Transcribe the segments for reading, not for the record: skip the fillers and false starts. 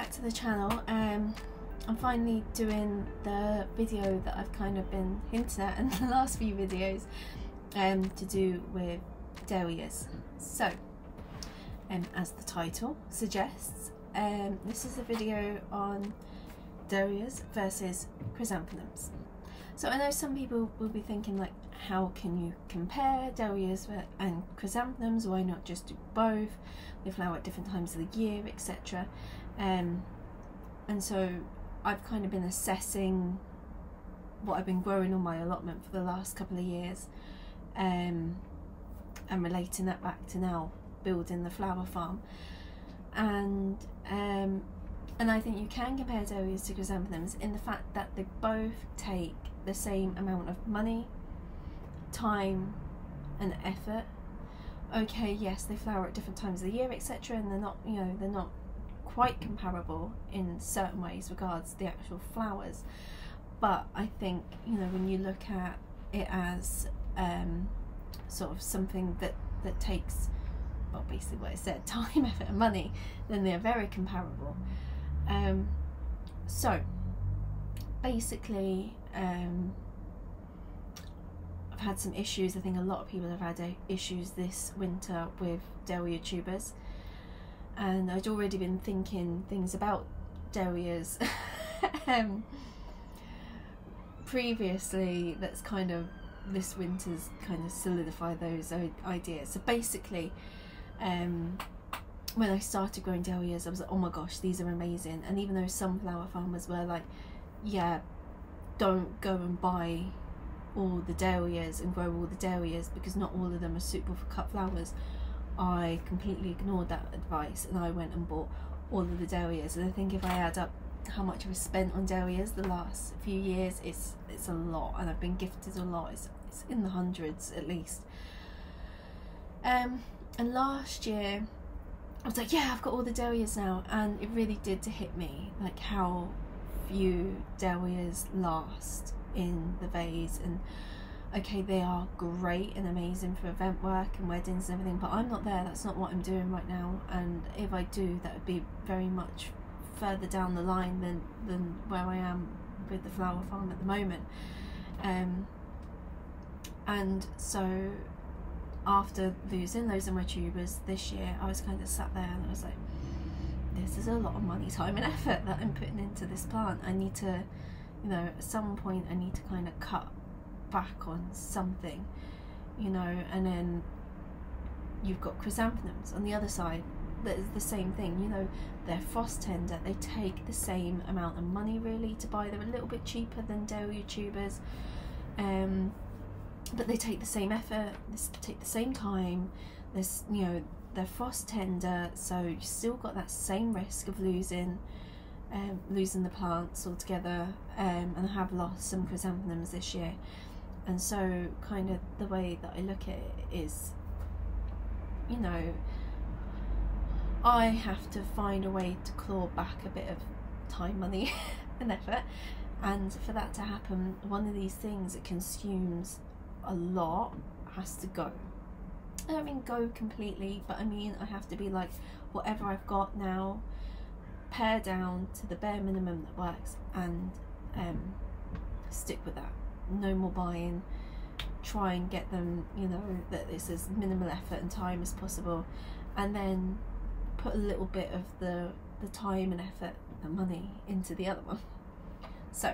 back to the channel. I'm finally doing the video that I've kind of been hinting at in the last few videos to do with dahlias. So, as the title suggests, this is a video on dahlias versus chrysanthemums. So I know some people will be thinking, like, how can you compare dahlias and chrysanthemums? Why not just do both? They flower at different times of the year, etc. And so I've kind of been assessing what I've been growing on my allotment for the last couple of years, and relating that back to now building the flower farm. And I think you can compare dahlias to chrysanthemums in the fact that they both take the same amount of money, time and effort. Okay, yes, they flower at different times of the year, etc., and they're not, you know, they're not quite comparable in certain ways regards the actual flowers. But I think, you know, when you look at it as sort of something that takes, well, basically what I said, time, effort and money, then they're very comparable. So basically, I've had some issues. I think a lot of people have had issues this winter with dahlia tubers, and I'd already been thinking things about dahlias previously that's kind of this winter's kind of solidified those ideas. So basically, when I started growing dahlias, I was like, oh my gosh, these are amazing. And even though some flower farmers were like, yeah, don't go and buy all the dahlias and grow all the dahlias because not all of them are suitable for cut flowers, I completely ignored that advice and I went and bought all of the dahlias. And I think if I add up how much I've spent on dahlias the last few years, it's a lot, and I've been gifted a lot. It's in the hundreds at least. And last year I was like, yeah, I've got all the dahlias now, and it really did to hit me like how few dahlias last in the vase. And okay, they are great and amazing for event work and weddings and everything, but I'm not there. That's not what I'm doing right now, and if I do, that would be very much further down the line than where I am with the flower farm at the moment. And so after losing those of my tubers this year, I was kind of sat there and I was like, this is a lot of money, time and effort that I'm putting into this plant. I need to, you know, at some point I need to kind of cut back on something, you know. And then you've got chrysanthemums on the other side that is the same thing, you know. They're frost tender, they take the same amount of money really to buy. They're a little bit cheaper than dahlia tubers, but they take the same effort, they take the same time. There's, you know, they're frost tender, so you still got that same risk of losing the plants altogether. And I have lost some chrysanthemums this year, and so kind of the way that I look at it is, you know, I have to find a way to claw back a bit of time, money and effort, and for that to happen, one of these things that consumes a lot has to go. I don't mean go completely, but I mean I have to be like, whatever I've got now, pare down to the bare minimum that works, and stick with that. No more buying, try and get them, you know, that it's as minimal effort and time as possible, and then put a little bit of the time and effort and money into the other one. So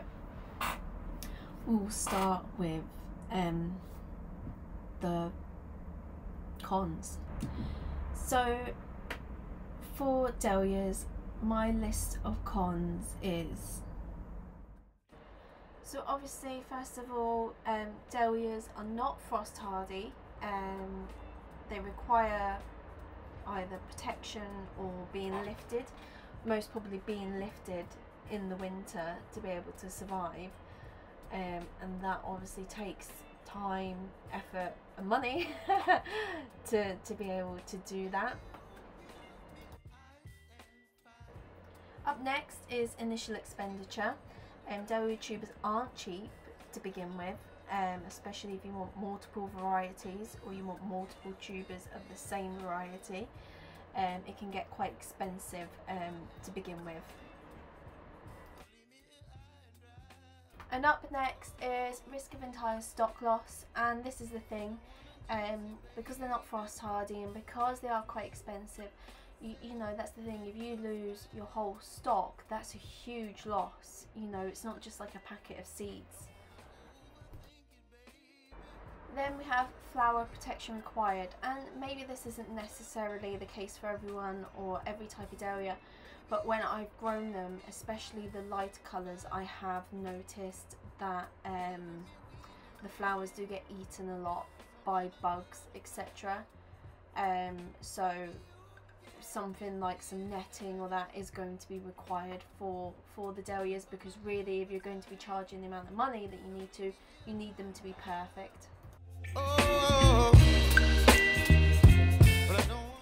we'll start with the cons. So for dahlias, my list of cons is, so obviously first of all, dahlias are not frost hardy. They require either protection or being lifted, most probably being lifted in the winter to be able to survive, and that obviously takes time, effort and money to be able to do that. Up next is initial expenditure. Dahlia tubers aren't cheap to begin with, especially if you want multiple varieties or you want multiple tubers of the same variety. it can get quite expensive to begin with. And up next is risk of entire stock loss, and this is the thing, because they're not frost hardy and because they are quite expensive, you know, that's the thing, if you lose your whole stock, that's a huge loss. You know, it's not just like a packet of seeds. Then we have flower protection required, and maybe this isn't necessarily the case for everyone or every type of dahlia, but when I've grown them, especially the lighter colours, I have noticed that the flowers do get eaten a lot by bugs, etc. So something like some netting or that is going to be required for the dahlias, because really, if you're going to be charging the amount of money that you need them to be perfect.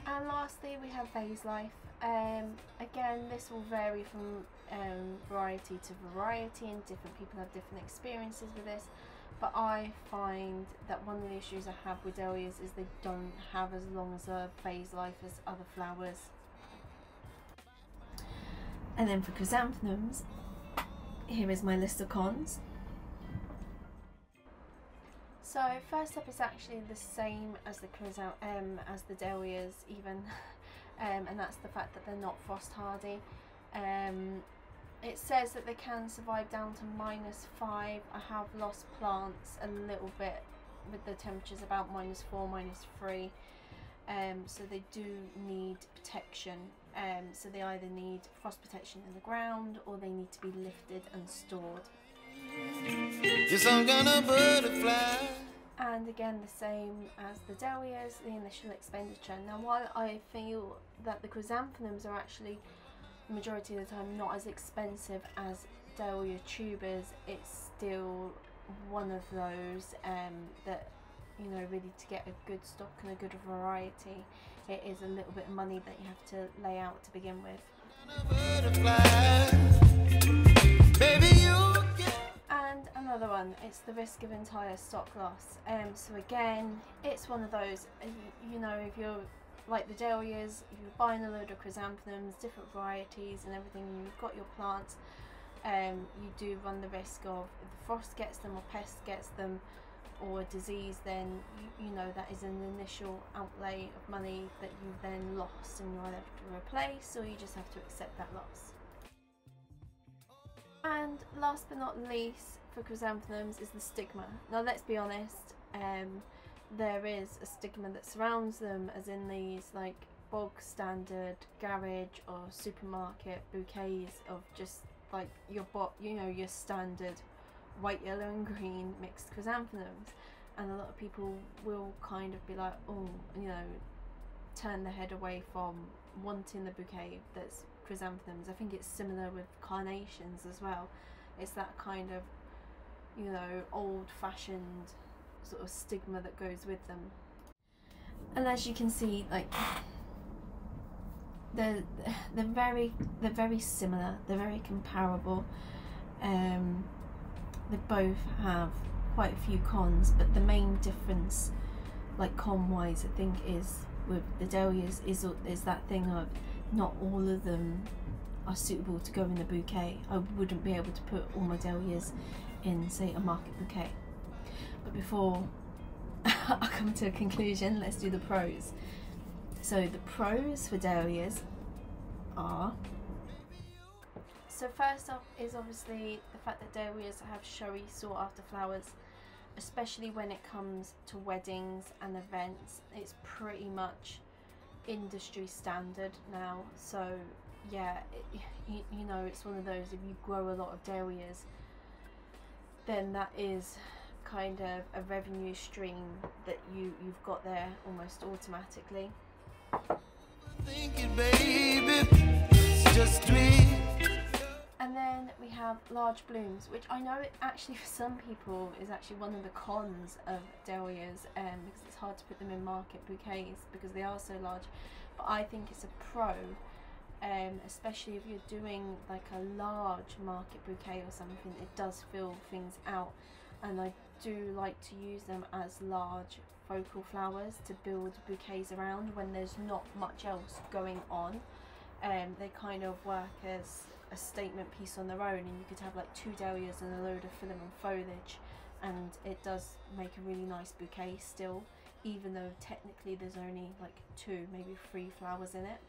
And lastly, we have Vase Life. Again, this will vary from variety to variety, and different people have different experiences with this, but I find that one of the issues I have with dahlias is they don't have as long as a vase life as other flowers. And then for chrysanthemums, here is my list of cons. So first up is actually the same as the dahlias even, and that's the fact that they're not frost hardy. It says that they can survive down to -5. I have lost plants a little bit with the temperatures about -4, -3. So they do need protection. So they either need frost protection in the ground, or they need to be lifted and stored. You're some kind of butterfly. And again, the same as the dahlias, the initial expenditure. Now, while I feel that the chrysanthemums are actually, the majority of the time, not as expensive as dahlia tubers, it's still one of those that, you know, really to get a good stock and a good variety, it is a little bit of money that you have to lay out to begin with. And another one, it's the risk of entire stock loss. So again, it's one of those, you know, if you're like the dahlias, if you're buying a load of chrysanthemums, different varieties and everything, and you've got your plants, you do run the risk of, if the frost gets them or pest gets them or a disease, then you know that is an initial outlay of money that you've then lost, and you either have to replace or you just have to accept that loss. And last but not least for chrysanthemums is the stigma. Now let's be honest, there is a stigma that surrounds them, as in these like bog standard garage or supermarket bouquets of just like your standard white, yellow and green mixed chrysanthemums, and a lot of people will kind of be like, oh, you know, turn their head away from wanting the bouquet that's chrysanthemums. I think it's similar with carnations as well. It's that kind of, you know, old-fashioned sort of stigma that goes with them. And as you can see, like they're very similar, they're very comparable. They both have quite a few cons, but the main difference, like con-wise, I think, is with the dahlias is that thing of not all of them are suitable to go in the bouquet. I wouldn't be able to put all my dahlias in, say, a market bouquet. But before I come to a conclusion, let's do the pros. So the pros for dahlias are, so first up is obviously the fact that dahlias have showy, sought after flowers, especially when it comes to weddings and events. It's pretty much industry standard now, so yeah, you know, it's one of those, if you grow a lot of dahlias, then that is kind of a revenue stream that you've got there almost automatically. And then we have large blooms, which I know it actually for some people is actually one of the cons of dahlias, because it's hard to put them in market bouquets because they are so large, but I think it's a pro, especially if you're doing like a large market bouquet or something. It does fill things out, and I do like to use them as large focal flowers to build bouquets around when there's not much else going on. They kind of work as a statement piece on their own, and you could have like 2 dahlias and a load of filament foliage, and it does make a really nice bouquet still, even though technically there's only like 2, maybe 3 flowers in it.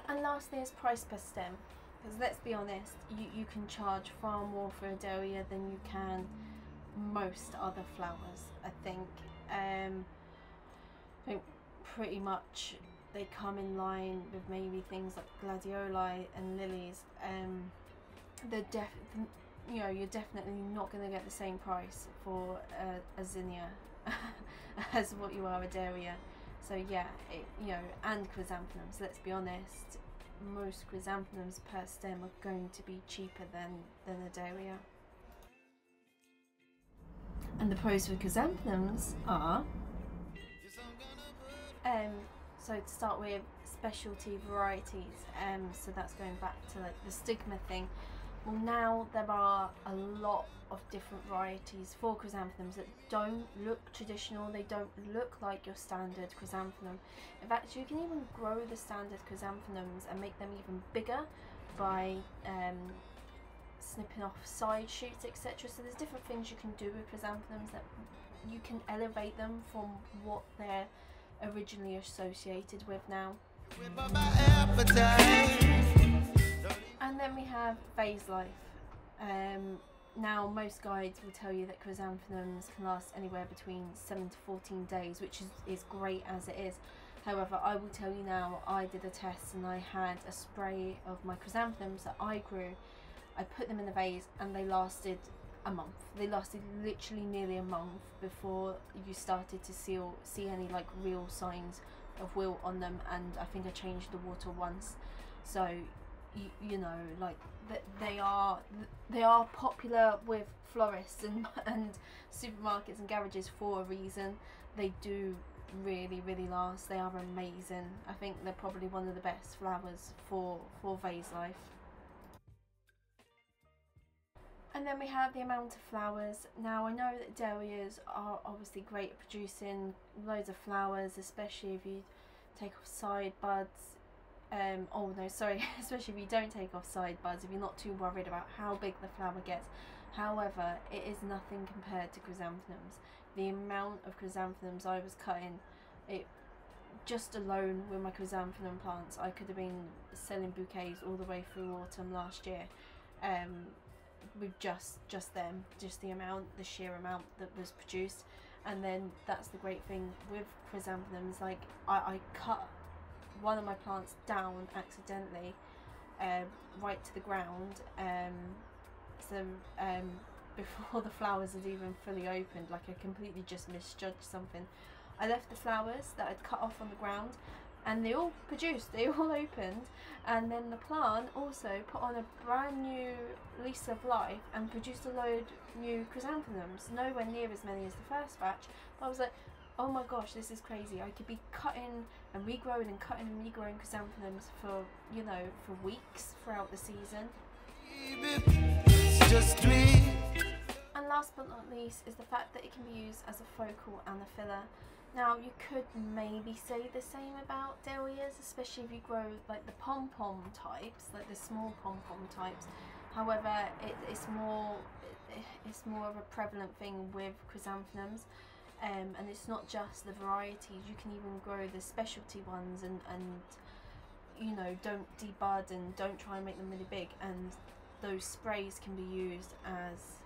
And lastly is price per stem, because let's be honest, you can charge far more for a dahlia than you can most other flowers, I think. I think pretty much they come in line with maybe things like gladioli and lilies. You're definitely not going to get the same price for a zinnia as what you are a dahlia. So yeah, and chrysanthemums, let's be honest, most chrysanthemums per stem are going to be cheaper than a dahlia. And the pros for chrysanthemums are, so to start with, specialty varieties, so that's going back to like the Stigma thing. Well, now there are a lot of different varieties for chrysanthemums that don't look traditional, they don't look like your standard chrysanthemum. In fact, you can even grow the standard chrysanthemums and make them even bigger by snipping off side shoots, etc. So there's different things you can do with chrysanthemums that you can elevate them from what they're originally associated with now. And then we have vase life. Now most guides will tell you that chrysanthemums can last anywhere between 7 to 14 days, which is great as it is. However, I will tell you now, I did a test and I had a spray of my chrysanthemums that I grew. I put them in the vase and they lasted a month. They lasted literally nearly a month before you started to see any like real signs of wilt on them, and I think I changed the water once. So you know, like they are popular with florists and supermarkets and garages for a reason. They do really last. They are amazing. I think they're probably one of the best flowers for vase life. And then we have the amount of flowers. Now I know that dahlias are obviously great at producing loads of flowers, especially if you take off side buds. Especially if you don't take off side buds, if you're not too worried about how big the flower gets. However, it is nothing compared to chrysanthemums. The amount of chrysanthemums I was cutting, just alone with my chrysanthemum plants, I could have been selling bouquets all the way through autumn last year. With just the sheer amount that was produced. And then that's the great thing with chrysanthemums, like I cut one of my plants down accidentally right to the ground, before the flowers had even fully opened. Like I completely just misjudged something. I left the flowers that I'd cut off on the ground and they all produced, they all opened, and then the plant also put on a brand new lease of life and produced a load new chrysanthemums, nowhere near as many as the first batch. But I was like, oh my gosh, this is crazy. I could be cutting and regrowing and cutting and regrowing chrysanthemums for, you know, for weeks throughout the season. And last but not least is the fact that it can be used as a focal and a filler. Now you could maybe say the same about dahlias, especially if you grow like the pom-pom types, like the small pom-pom types. However, it's more of a prevalent thing with chrysanthemums. And it's not just the varieties, you can even grow the specialty ones and you know, don't debud and don't try and make them really big, and those sprays can be used as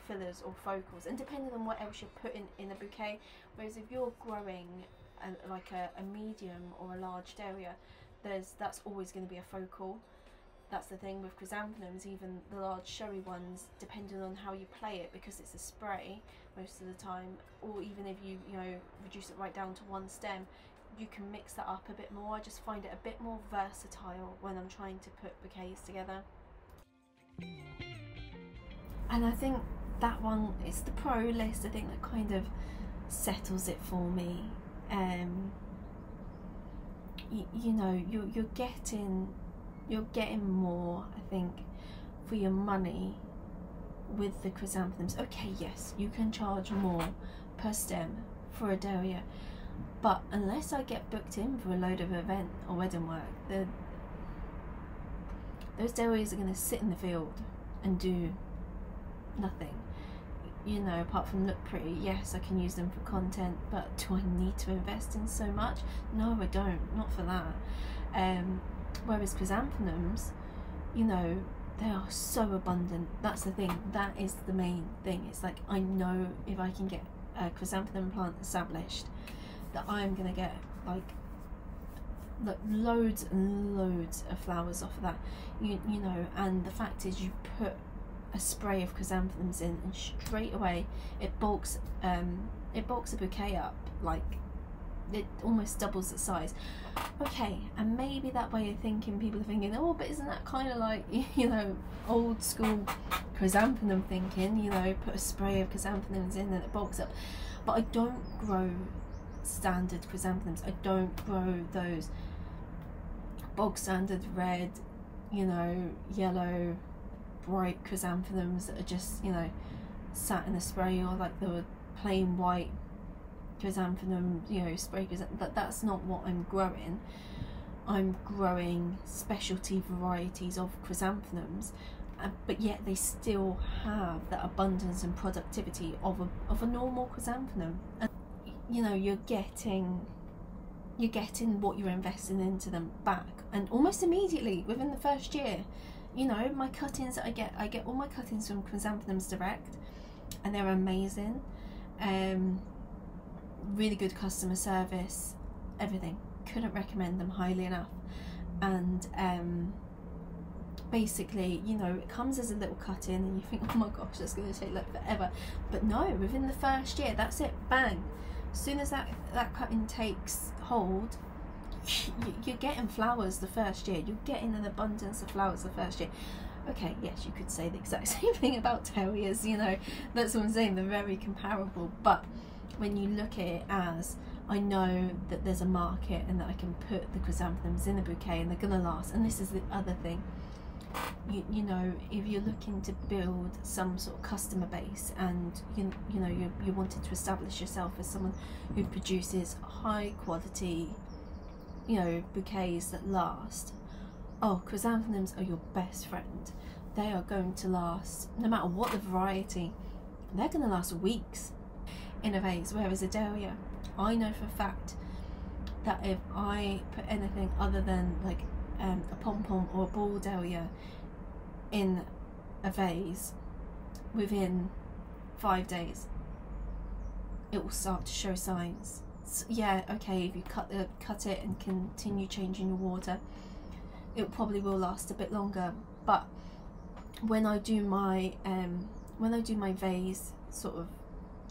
fillers or focals, and depending on what else you're putting in a bouquet. Whereas if you're growing like a medium or a large dahlia, that's always going to be a focal. That's the thing with chrysanthemums, even the large showy ones, depending on how you play it, because it's a spray most of the time, or even if you reduce it right down to one stem, you can mix that up a bit more. I just find it a bit more versatile when I'm trying to put bouquets together. And I think that one is the pro list. I think that kind of settles it for me. You know, you're getting more, I think, for your money with the chrysanthemums, okay, yes, you can charge more per stem for a dahlia, but unless I get booked in for a load of event or wedding work, those dahlias are going to sit in the field and do nothing, you know, apart from look pretty. Yes, I can use them for content, but do I need to invest in so much? No, I don't, not for that. Whereas chrysanthemums, you know, they are so abundant. That's the thing, that is the main thing. It's like, I know if I can get a chrysanthemum plant established, that I'm gonna get like loads and loads of flowers off of that, you know. And the fact is, you put a spray of chrysanthemums in and straight away it bulks a bouquet up, like it almost doubles the size. Okay, and maybe that way of thinking, people are thinking, oh, but isn't that kind of like, you know, old school chrysanthemum thinking, you know, put a spray of chrysanthemums in and it bulks up. But I don't grow standard chrysanthemums. I don't grow those bog standard red, you know, yellow, bright chrysanthemums that are just, you know, sat in a spray, or like the plain white chrysanthemum, you know, spray chrysanthemum. That's not what I'm growing. I'm growing specialty varieties of chrysanthemums, but yet they still have that abundance and productivity of a normal chrysanthemum. And you know, you're getting what you're investing into them back, and almost immediately within the first year. You know, my cuttings that I get all my cuttings from Chrysanthemums Direct, and they're amazing. Really good customer service, everything. Couldn't recommend them highly enough. And basically, you know, it comes as a little cut-in and you think, oh my gosh, that's going to take like forever. But no, within the first year, that's it, bang. As soon as that cut-in takes hold, you're getting flowers the first year. You're getting an abundance of flowers the first year. Okay, yes, you could say the exact same thing about dahlias, you know, that's what I'm saying, they're very comparable. But when you look at it as, I know that there's a market and that I can put the chrysanthemums in a bouquet and they're going to last. And this is the other thing, you know, if you're looking to build some sort of customer base, and you know you're wanting to establish yourself as someone who produces high quality, you know, bouquets that last, oh, chrysanthemums are your best friend. They are going to last, no matter what the variety, they're going to last weeks in a vase. Whereas a dahlia, I know for a fact that if I put anything other than like a pom-pom or a ball dahlia in a vase, within 5 days it will start to show signs. So, yeah, okay, if you cut it and continue changing your water, it probably will last a bit longer. But when I do my vase sort of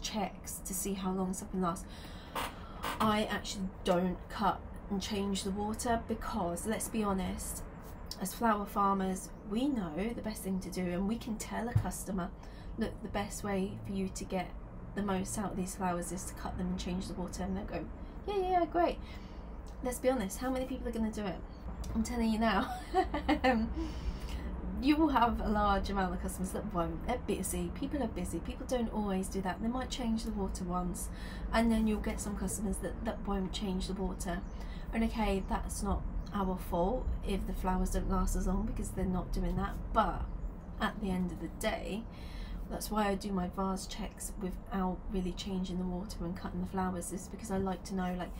checks to see how long something lasts, I actually don't cut and change the water, because let's be honest, as flower farmers, we know the best thing to do, and we can tell a customer, look, the best way for you to get the most out of these flowers is to cut them and change the water, and they'll go, yeah, great. Let's be honest, how many people are going to do it? I'm telling you now. You will have a large amount of customers that won't. They're busy. People are busy. People don't always do that. They might change the water once, and then you'll get some customers that won't change the water. And okay, that's not our fault if the flowers don't last as long, because they're not doing that. But at the end of the day, that's why I do my Vars checks without really changing the water and cutting the flowers, is because I like to know, like,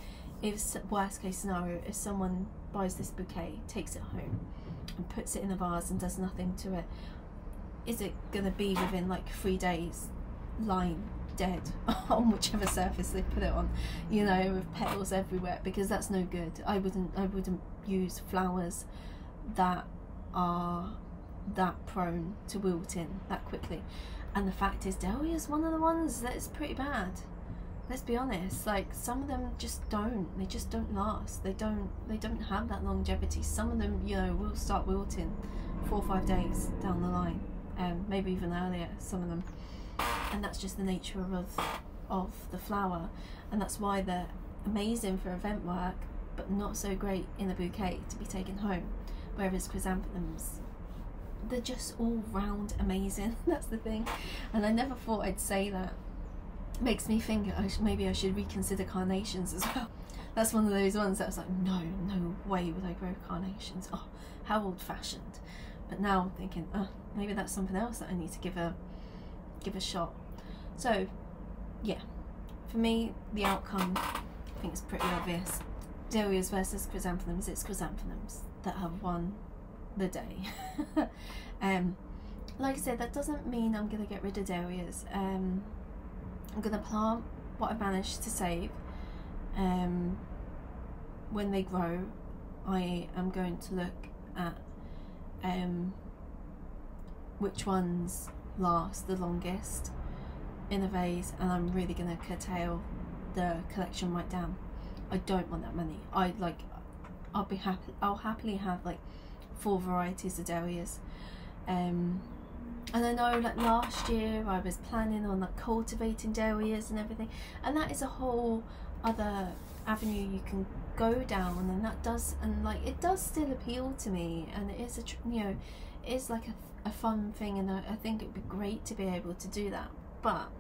if worst case scenario, if someone buys this bouquet, takes it home and puts it in a vase and does nothing to it, is it gonna be within like 3 days lying dead on whichever surface they put it on, you know, with petals everywhere? Because that's no good. I wouldn't use flowers that are that prone to wilting that quickly. And the fact is, dahlia is one of the ones that is pretty bad. Let's be honest, like some of them just don't last. They don't have that longevity. Some of them, you know, will start wilting 4 or 5 days down the line, maybe even earlier, some of them. And that's just the nature of the flower, and that's why they're amazing for event work, but not so great in a bouquet to be taken home. Whereas chrysanthemums, they're just all round amazing. That's the thing, and I never thought I'd say that. It makes me think maybe I should reconsider carnations as well. That's one of those ones that I was like, no way would I grow carnations. Oh, how old-fashioned. But now I'm thinking, maybe that's something else that I need to give a shot. So yeah, for me the outcome, I think it's pretty obvious. Dahlias versus chrysanthemums. It's chrysanthemums that have won the day. Like I said, that doesn't mean I'm gonna get rid of dahlias. I'm gonna plant what I managed to save. When they grow, I am going to look at which ones last the longest in a vase, and I'm really going to curtail the collection right down. I don't want that many. I'll happily have like 4 varieties of dahlias. And I know, like last year I was planning on like cultivating dahlias and everything, and that is a whole other avenue you can go down, and that does, and like it does still appeal to me, and it is it is like a fun thing, and I think it'd be great to be able to do that, but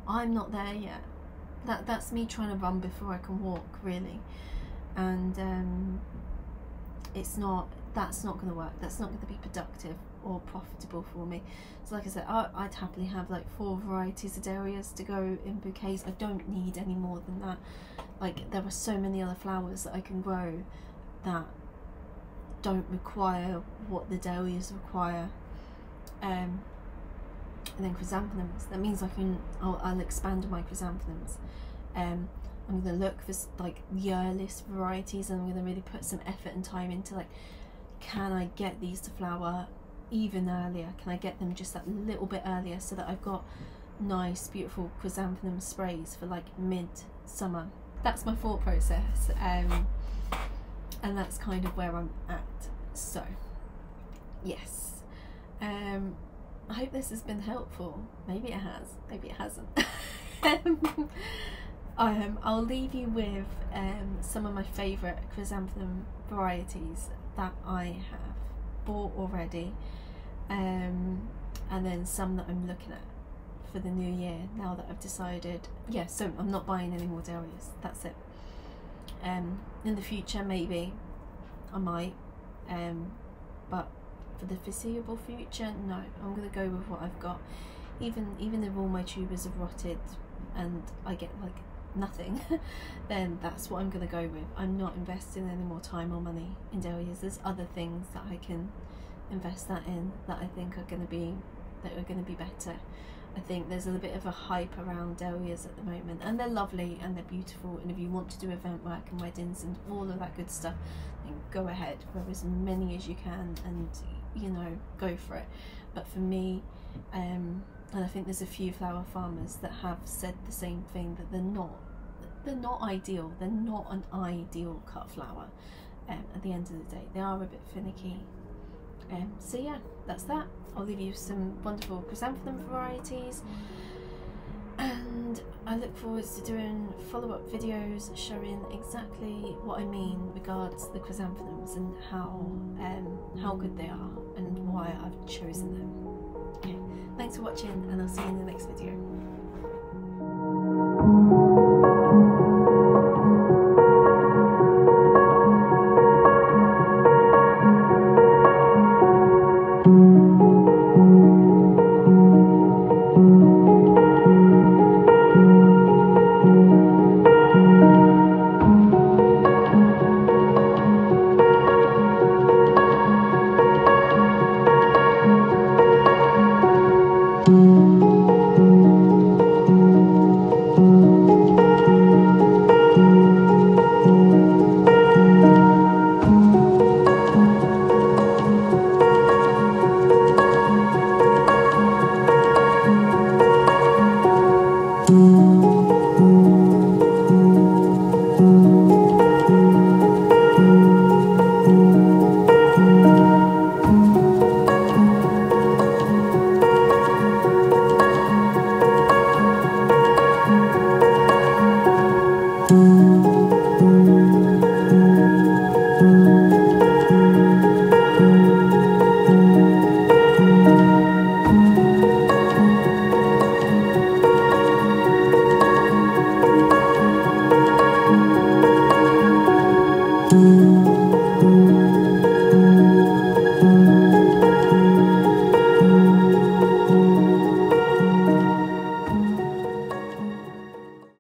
I'm not there yet. That's me trying to run before I can walk, really, and that's not going to work. That's not going to be productive or profitable for me. So like I said, I'd happily have like 4 varieties of dahlias to go in bouquets. I don't need any more than that. Like, there are so many other flowers that I can grow that don't require what the dahlias require. And then chrysanthemums, that means I'll expand my chrysanthemums. I'm going to look for like the earliest varieties, and I'm going to really put some effort and time into like, can I get these to flower even earlier? Can I get them just that little bit earlier, so that I've got nice beautiful chrysanthemum sprays for like mid-summer? That's my thought process, and that's kind of where I'm at. So yes, I hope this has been helpful. Maybe it has, maybe it hasn't. I'll leave you with some of my favourite chrysanthemum varieties that I have bought already, and then some that I'm looking at for the new year, now that I've decided, yeah, so I'm not buying any more dahlias, that's it. In the future maybe I might, but for the foreseeable future, no, I'm going to go with what I've got. Even if all my tubers have rotted and I get like nothing, then that's what I'm going to go with. I'm not investing any more time or money in dahlias. There's other things that I can invest that in that I think are going to be better. I think there's a bit of a hype around dahlias at the moment, and they're lovely and they're beautiful, and if you want to do event work and weddings and all of that good stuff, then go ahead, grow as many as you can, and go for it. But for me, and I think there's a few flower farmers that have said the same thing, that they're not ideal. They're not an ideal cut flower. At the end of the day, they are a bit finicky. So yeah, that's that. I'll leave you some wonderful chrysanthemum varieties, and I look forward to doing follow-up videos showing exactly what I mean regards the chrysanthemums and how good they are and why I've chosen them. Okay, thanks for watching, and I'll see you in the next video.